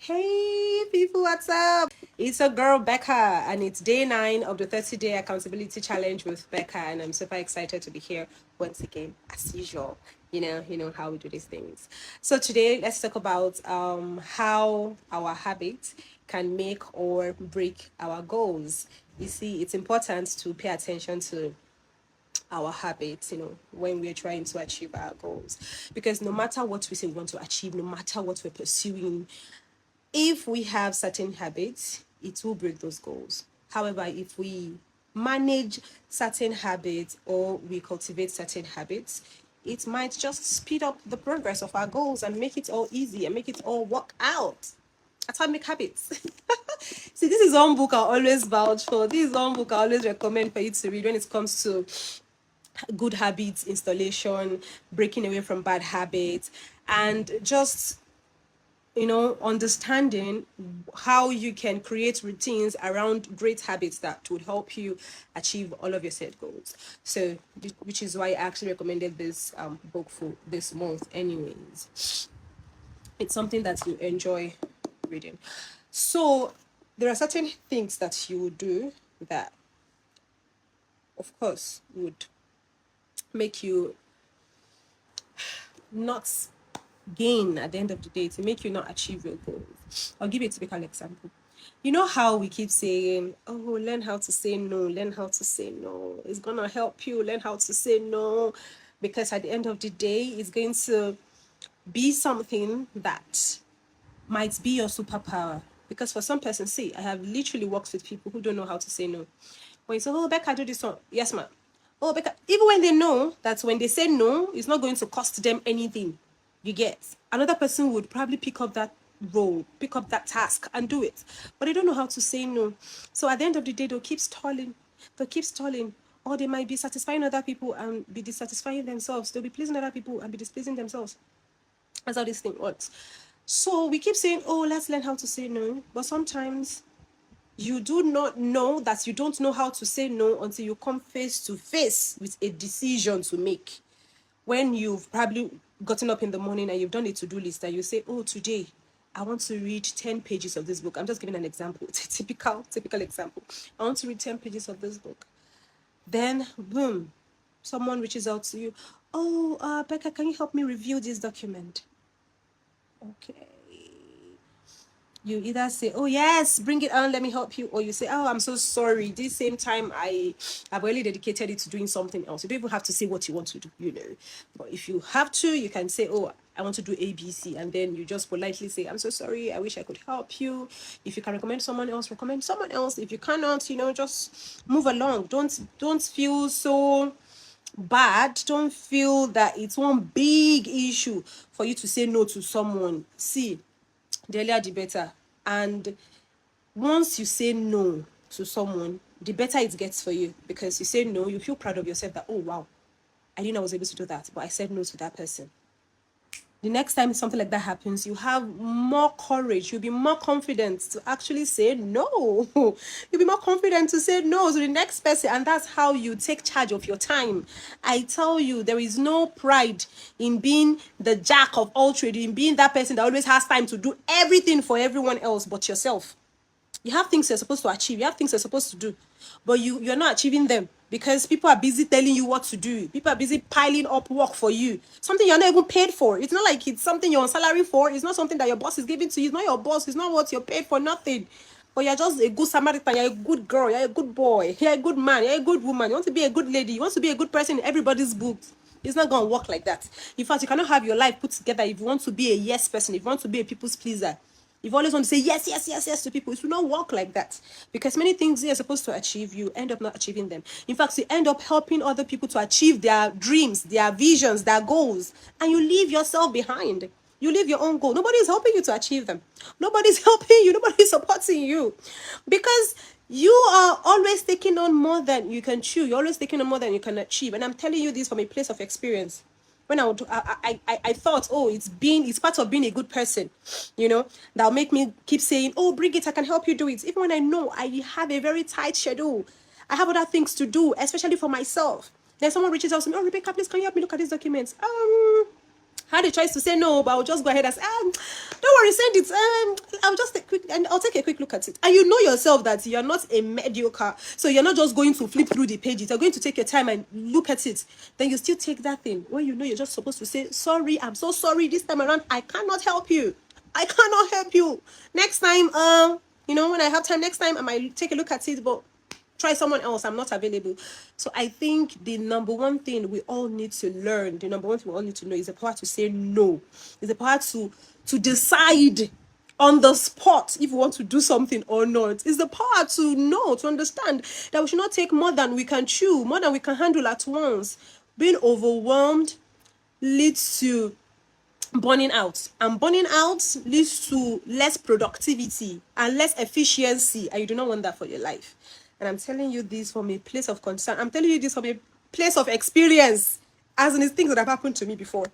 Hey people, what's up? It's a girl Becca, and it's day 9 of the 30-day accountability challenge with Becca, and I'm super excited to be here once again, as usual. You know how we do these things. So today, let's talk about how our habits can make or break our goals. You see, it's important to pay attention to our habits, when we're trying to achieve our goals, because no matter what we say we want to achieve, no matter what we're pursuing, if we have certain habits, it will break those goals. However, if we manage certain habits or we cultivate certain habits, it might just speed up the progress of our goals and make it all easy and make it all work out. Atomic Habits. See, this is one book I always vouch for. This is one book I always recommend for you to read when it comes to good habits installation, breaking away from bad habits, and just understanding how you can create routines around great habits that would help you achieve all of your set goals. So, which is why I actually recommended this book for this month anyways. It's something that you enjoy reading. So there are certain things that you would do that, of course, would make you not gain at the end of the day, to make you not achieve your goals. I'll give you a typical example. You know how we keep saying, oh, learn how to say no, learn how to say no. It's going to help you learn how to say no, because at the end of the day, it's going to be something that might be your superpower. Because for some person, see, I have literally worked with people who don't know how to say no. When you say, oh, Becca, do this one. Yes, ma'am. Oh, Becca, even when they know that when they say no, it's not going to cost them anything. You get, another person would probably pick up that role, pick up that task and do it, but they don't know how to say no. So at the end of the day, they'll keep stalling, or they might be satisfying other people and be dissatisfying themselves. They'll be pleasing other people and be displeasing themselves. That's how this thing works. So we keep saying, oh, let's learn how to say no, but sometimes you do not know that you don't know how to say no until you come face to face with a decision to make. When you've probably gotten up in the morning and you've done a to-do list and you say, oh, today I want to read 10 pages of this book. I'm just giving an example. It's a typical example. I want to read 10 pages of this book. Then, boom, someone reaches out to you. Oh, Becca, can you help me review this document? Okay. You either say, oh, yes, bring it on, let me help you. Or you say, oh, I'm so sorry. This same time, I've really dedicated it to doing something else. You don't even have to say what you want to do, But if you have to, you can say, oh, I want to do ABC. And then you just politely say, I'm so sorry. I wish I could help you. If you can recommend someone else, recommend someone else. If you cannot, just move along. Don't feel so bad. Don't feel that it's one big issue for you to say no to someone. See, the earlier the better. And once you say no to someone, the better it gets for you, because you say no, you feel proud of yourself that, oh wow, I didn't know I was able to do that, but I said no to that person. The next time something like that happens, you have more courage. You'll be more confident to actually say no. You'll be more confident to say no to the next person. And that's how you take charge of your time. I tell you, there is no pride in being the jack of all trades, in being that person that always has time to do everything for everyone else but yourself. You have things you're supposed to achieve. You have things you're supposed to do, but you're not achieving them because people are busy telling you what to do. People are busy piling up work for you. Something you're not even paid for. It's not like it's something you're on salary for. It's not something that your boss is giving to you. It's not your boss. It's not what you're paid for. Nothing. But you're just a good Samaritan. You're a good girl. You're a good boy. You're a good man. You're a good woman. You want to be a good lady. You want to be a good person in everybody's books. It's not going to work like that. In fact, you cannot have your life put together if you want to be a yes person, if you want to be a people's pleaser. If you always want to say yes, yes, yes, yes to people, it will not work like that. Because many things you're supposed to achieve, you end up not achieving them. In fact, you end up helping other people to achieve their dreams, their visions, their goals, and you leave yourself behind. You leave your own goal. Nobody's helping you to achieve them. Nobody's helping you. Nobody's supporting you. Because you are always taking on more than you can chew. You're always taking on more than you can achieve. And I'm telling you this from a place of experience. When I thought, oh, it's part of being a good person, that'll make me keep saying, oh, bring it, I can help you do it. Even when I know I have a very tight schedule, I have other things to do, especially for myself. Then someone reaches out to me, oh, Rebecca, please, can you help me look at these documents? I had a choice to say no, but I'll just go ahead and say, don't worry, send it. I'll just take quick, and I'll take a quick look at it. And you know yourself that you're not a mediocre, so you're not just going to flip through the pages. You're going to take your time and look at it. Then you still take that thing when you know you're just supposed to say, sorry, I'm so sorry. This time around, I cannot help you. I cannot help you. Next time, when I have time next time, I might take a look at it, but try someone else. I'm not available. So I think the number one thing we all need to learn, the number one thing we all need to know is the power to say no. Is the power to decide on the spot if we want to do something or not. Is the power to know, to understand that we should not take more than we can chew, more than we can handle at once. Being overwhelmed leads to burning out, and burning out leads to less productivity and less efficiency, and you do not want that for your life. And I'm telling you this from a place of concern. I'm telling you this from a place of experience, as in it's things that have happened to me before.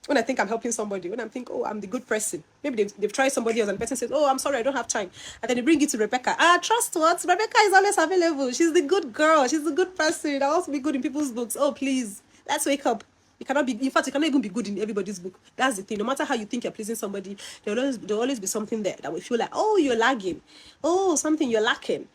When I think I'm helping somebody, when I think, oh, I'm the good person, maybe they've tried somebody else and the person says, oh, I'm sorry, I don't have time, and then they bring it to Rebecca. Trust what? Rebecca is always available. She's the good girl. She's the good person. I want to be good in people's books. Oh, please, let's wake up. You cannot be, in fact, you cannot even be good in everybody's book. That's the thing. No matter how you think you're pleasing somebody, there'll always be something there that will feel like, oh, you're lagging. Oh, something you're lacking.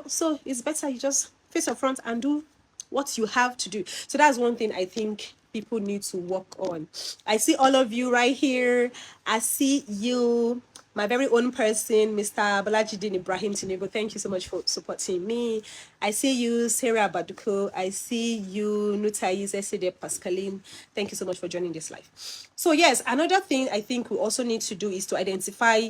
So it's better you just face up front and do what you have to do. So that's one thing I think people need to work on. I see all of you right here. I see you, my very own person, Mr. Balajidin Ibrahim Tinubu. Thank you so much for supporting me. I see you, Sarah Baduko. I see you, Nutayis Esede Pascaline. Thank you so much for joining this live. So yes, another thing I think we also need to do is to identify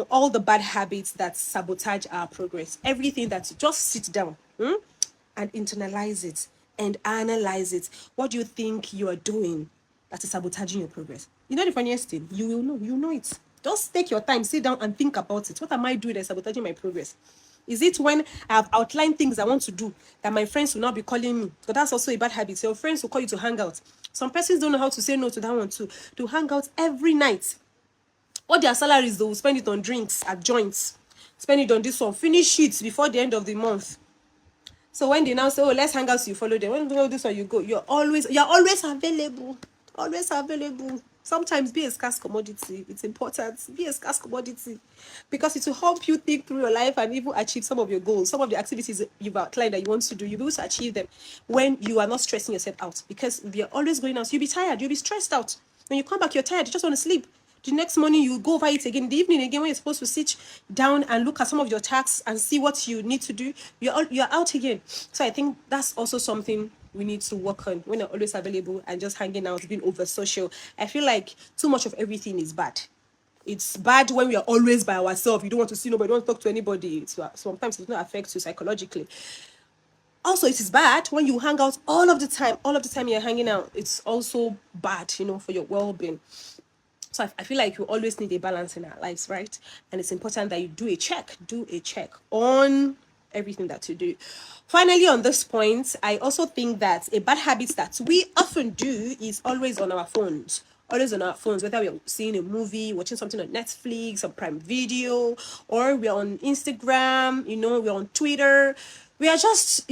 all the bad habits that sabotage our progress. Everything that just sit down and internalize it and analyze it. What do you think you are doing that is sabotaging your progress? The funniest thing, you know it. Just take your time, sit down and think about it. What am I doing that's sabotaging my progress? Is it when I have outlined things I want to do that my friends will not be calling me? So that's also a bad habit. Your friends will call you to hang out. Some persons don't know how to say no to that one too. To hang out every night. All their salaries, they will spend it on drinks at joints. Spend it on this one. Finish it before the end of the month. So when they now say, oh, let's hang out, so you follow them. When you do this one, you go. You're always available. Always available. Sometimes be a scarce commodity. It's important. Be a scarce commodity. Because it will help you think through your life and even achieve some of your goals. Some of the activities you've outlined that you want to do, you'll be able to achieve them when you are not stressing yourself out. Because if you're always going out, you'll be tired. You'll be stressed out. When you come back, you're tired. You just want to sleep. The next morning, you go over it again. The evening again, when you're supposed to sit down and look at some of your tasks and see what you need to do, you're out again. So I think that's also something we need to work on when you're always available and just hanging out, being over social. I feel like too much of everything is bad. It's bad when we are always by ourselves. You don't want to see nobody, you don't want to talk to anybody. Sometimes it does not affect you psychologically. Also, it is bad when you hang out all of the time you're hanging out. It's also bad, for your well-being. So I feel like you always need a balance in our lives, right? And it's important that you do a check on everything that you do. Finally, on this point, I also think that a bad habit that we often do is always on our phones. Always on our phones, whether we're seeing a movie, watching something on Netflix, on Prime Video, or we're on Instagram, we're on Twitter. We are just,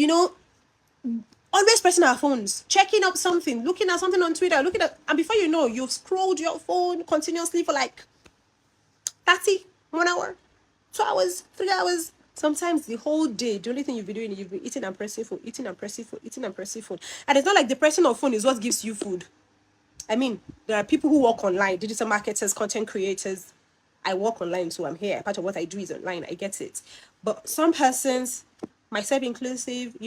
always pressing our phones, checking up something, looking at something on Twitter, and before you know, you've scrolled your phone continuously for like 1 hour, 2 hours, 3 hours, sometimes the whole day. The only thing you've been doing is you've been eating and pressing phone. And it's not like the pressing of phone is what gives you food. I mean, there are people who work online, digital marketers, content creators. I work online, so I'm here. Part of what I do is online. I get it. But some persons, myself inclusive,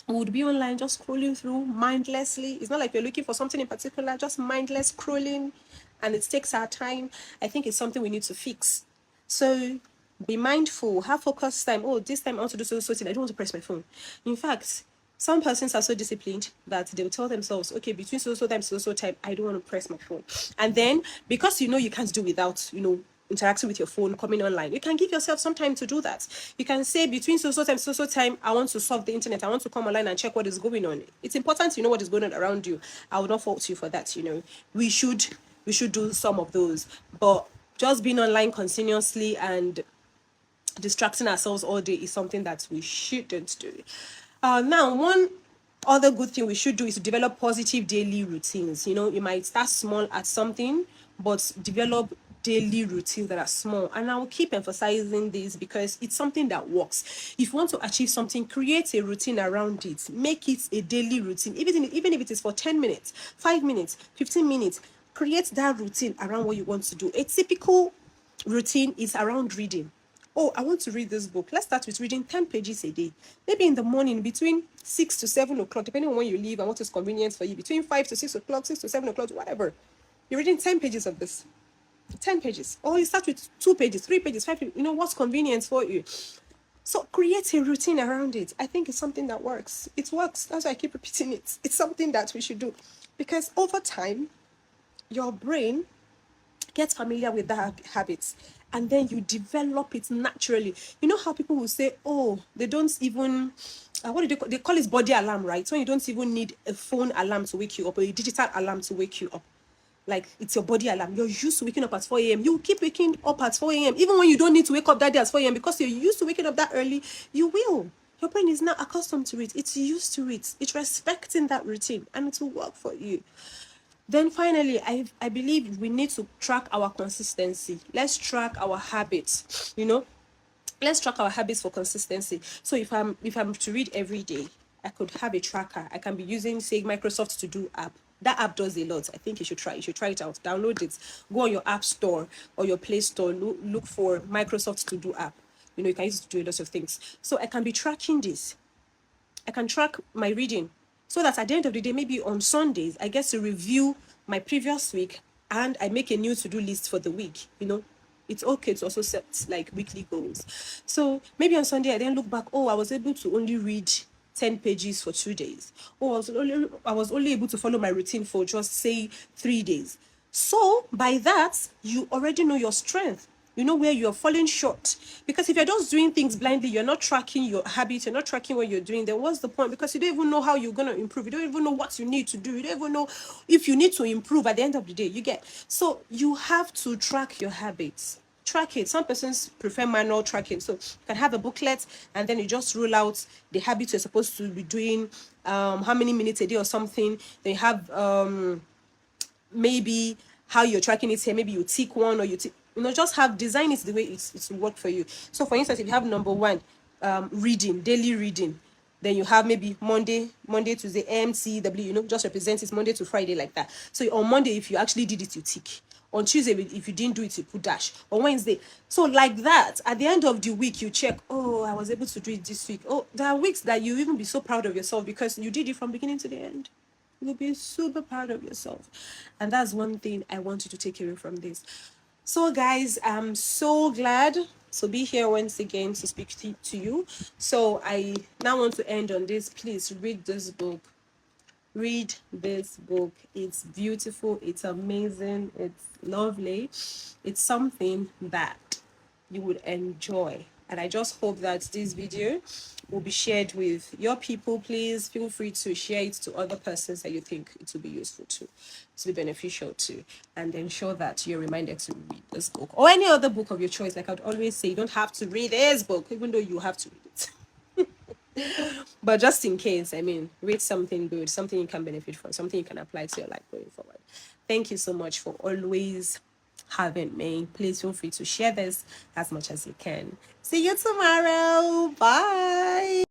would be online just scrolling through mindlessly. It's not like we're looking for something in particular, just mindless scrolling, and it takes our time. I think it's something we need to fix. So be mindful, have focused time. Oh, this time I want to do so thing. I don't want to press my phone. In fact, some persons are so disciplined that they will tell themselves, okay, between so time, I don't want to press my phone. And then because you can't do without, interacting with your phone, coming online, you can give yourself some time to do that. You can say between so time, I want to surf the internet, I want to come online and check what is going on. It's important to know what is going on around you. I will not fault you for that. We should do some of those, but just being online continuously and distracting ourselves all day is something that we shouldn't do. Now, one other good thing we should do is to develop positive daily routines. You might start small at something, but develop daily routines that are small. And I will keep emphasizing this because it's something that works. If you want to achieve something, create a routine around it. Make it a daily routine, even if it is for 10 minutes, 5 minutes, 15 minutes. Create that routine around what you want to do. A typical routine is around reading. Oh, I want to read this book. Let's start with reading 10 pages a day. Maybe in the morning between 6 to 7 o'clock, depending on when you leave and what is convenient for you. Between 5 to 6 o'clock, 6 to 7 o'clock, whatever. You're reading 10 pages of this. 10 pages. Or you start with 2 pages, 3 pages, 5 pages. You know what's convenient for you. So create a routine around it. I think it's something that works. It works. That's why I keep repeating it. It's something that we should do. Because over time, your brain gets familiar with that habits, and then you develop it naturally. You know how people will say, oh, they don't even what do they call it, body alarm, right? So you don't even need a phone alarm to wake you up or a digital alarm to wake you up. Like, it's your body alarm. You're used to waking up at 4 a.m. You keep waking up at 4 a.m. even when you don't need to wake up that day at 4 a.m. because you're used to waking up that early. You will. Your brain is now accustomed to it. It's used to it. It's respecting that routine, and it will work for you. Then finally, I believe we need to track our consistency. Let's track our habits, let's track our habits for consistency. So if I'm to read every day, I could have a tracker. I can be using, say, Microsoft To Do app. That app does a lot. I think you should try it out. Download it. Go on your app store or your Play Store. Look for Microsoft To Do app. You can use it to do a lot of things. So I can be tracking this. I can track my reading so that at the end of the day, maybe on Sundays, I get to review my previous week and I make a new to-do list for the week. It's okay to also set like weekly goals. So maybe on Sunday, I then look back, oh, I was able to only read 10 pages for 2 days. Oh, I was only able to follow my routine for just, say, 3 days. So by that, you already know your strength. You know where you're falling short. Because if you're just doing things blindly, you're not tracking your habits, you're not tracking what you're doing, then what's the point? Because you don't even know how you're going to improve. You don't even know what you need to do. You don't even know if you need to improve at the end of the day. You get. So you have to track your habits. Track it. Some persons prefer manual tracking. So you can have a booklet and then you just roll out the habits you're supposed to be doing, how many minutes a day or something. Then you have maybe how you're tracking it here. Maybe you tick one or you tick, just have design it the way it's work for you. So for instance, if you have number 1, reading, daily reading, then you have maybe Monday, Tuesday, 𝐷, just represent it Monday to Friday like that. So on Monday, if you actually did it, you tick. On Tuesday, if you didn't do it, you put dash. On Wednesday. So like that, at the end of the week, you check, oh, I was able to do it this week. Oh, there are weeks that you even be so proud of yourself because you did it from beginning to the end. You'll be super proud of yourself. And that's one thing I want you to take away from this. So guys, I'm so glad to be here once again to speak to you. So I now want to end on this. Please read this book. Read this book. It's beautiful. It's amazing. It's lovely. It's something that you would enjoy. And I just hope that this video will be shared with your people. Please feel free to share it to other persons that you think it will be useful to be beneficial to, and ensure that you're reminded to read this book or any other book of your choice. Like I'd always say, you don't have to read this book, even though you have to read it. But just in case, read something good, something you can benefit from, something you can apply to your life going forward. Thank you so much for always having me. Please feel free to share this as much as you can. See you tomorrow. Bye.